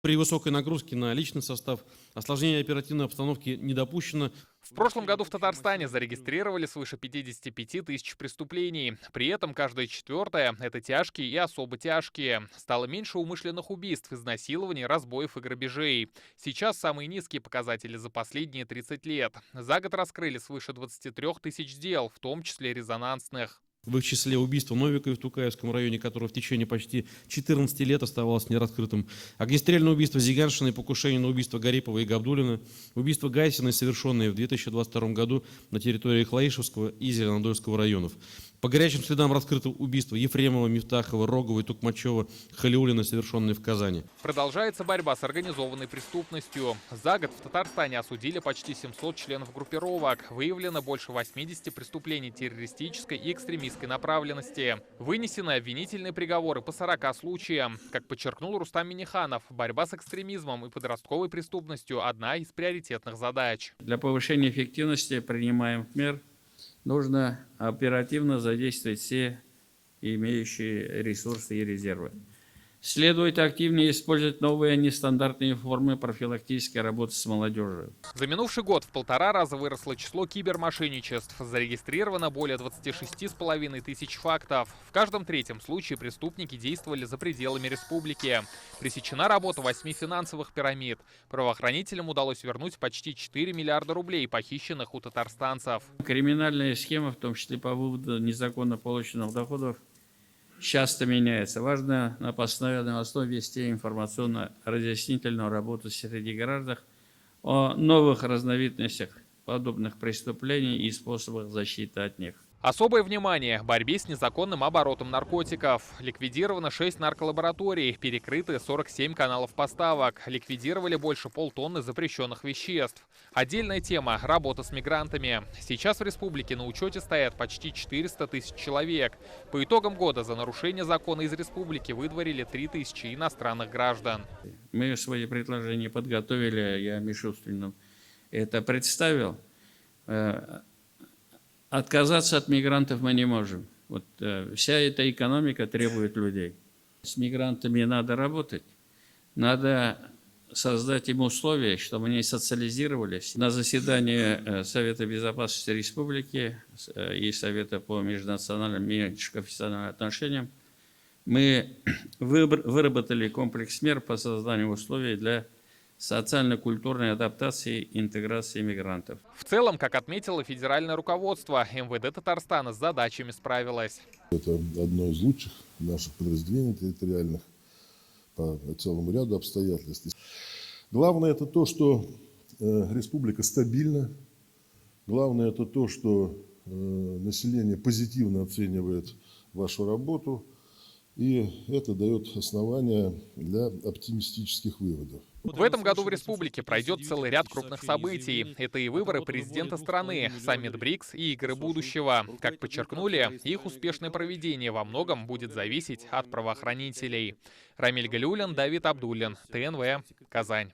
При высокой нагрузке на личный состав осложнение оперативной обстановки не допущено. В прошлом году в Татарстане зарегистрировали свыше 55 тысяч преступлений. При этом каждое четвертое – это тяжкие и особо тяжкие. Стало меньше умышленных убийств, изнасилований, разбоев и грабежей. Сейчас самые низкие показатели за последние 30 лет. За год раскрыли свыше 23 тысяч дел, в том числе резонансных. В их числе убийство Новикова в Тукаевском районе, которое в течение почти 14 лет оставалось нераскрытым. Огнестрельное убийство Зиганшина и покушение на убийство Гарипова и Габдуллина. Убийство Гайсиной, совершенные в 2022 году на территории Хлаишевского и Зеленодольского районов. По горячим следам раскрыто убийство Ефремова, Мифтахова, Рогова и Тукмачева, Халиуллина, совершенные в Казани. Продолжается борьба с организованной преступностью. За год в Татарстане осудили почти 700 членов группировок. Выявлено больше 80 преступлений террористической и экстремистской направленности. Вынесены обвинительные приговоры по 40 случаям. Как подчеркнул Рустам Минниханов, борьба с экстремизмом и подростковой преступностью – одна из приоритетных задач. Для повышения эффективности принимаемых мер нужно оперативно задействовать все имеющие ресурсы и резервы. Следует активнее использовать новые нестандартные формы профилактической работы с молодежью. За минувший год в 1,5 раза выросло число кибермошенничеств. Зарегистрировано более 26,5 тысяч фактов. В каждом третьем случае преступники действовали за пределами республики. Пресечена работа 8 финансовых пирамид. Правоохранителям удалось вернуть почти 4 миллиарда рублей, похищенных у татарстанцев. Криминальная схема, в том числе по выводу незаконно полученных доходов, часто меняется. Важно на постоянной основе вести информационно-разъяснительную работу среди граждан о новых разновидностях подобных преступлений и способах защиты от них. Особое внимание – борьбе с незаконным оборотом наркотиков. Ликвидировано 6 нарколабораторий, перекрыты 47 каналов поставок. Ликвидировали больше полтонны запрещенных веществ. Отдельная тема – работа с мигрантами. Сейчас в республике на учете стоят почти 400 тысяч человек. По итогам года за нарушение закона из республики выдворили 3000 иностранных граждан. Мы свои предложения подготовили, я Мишустину это представил. Отказаться от мигрантов мы не можем. Вот, вся эта экономика требует людей. С мигрантами надо работать, надо создать им условия, чтобы они социализировались. На заседании Совета Безопасности Республики и Совета по межнациональным и межконфессиональным отношениям мы выработали комплекс мер по созданию условий для социально-культурной адаптации и интеграции мигрантов. В целом, как отметило федеральное руководство, МВД Татарстана с задачами справилось. Это одно из лучших наших подразделений территориальных по целому ряду обстоятельств. Главное это то, что республика стабильна. Главное это то, что население позитивно оценивает вашу работу. И это дает основания для оптимистических выводов. В этом году в республике пройдет целый ряд крупных событий. Это и выборы президента страны, саммит БРИКС и игры будущего. Как подчеркнули, их успешное проведение во многом будет зависеть от правоохранителей. Рамиль Галиуллин, Давид Абдуллин, ТНВ, Казань.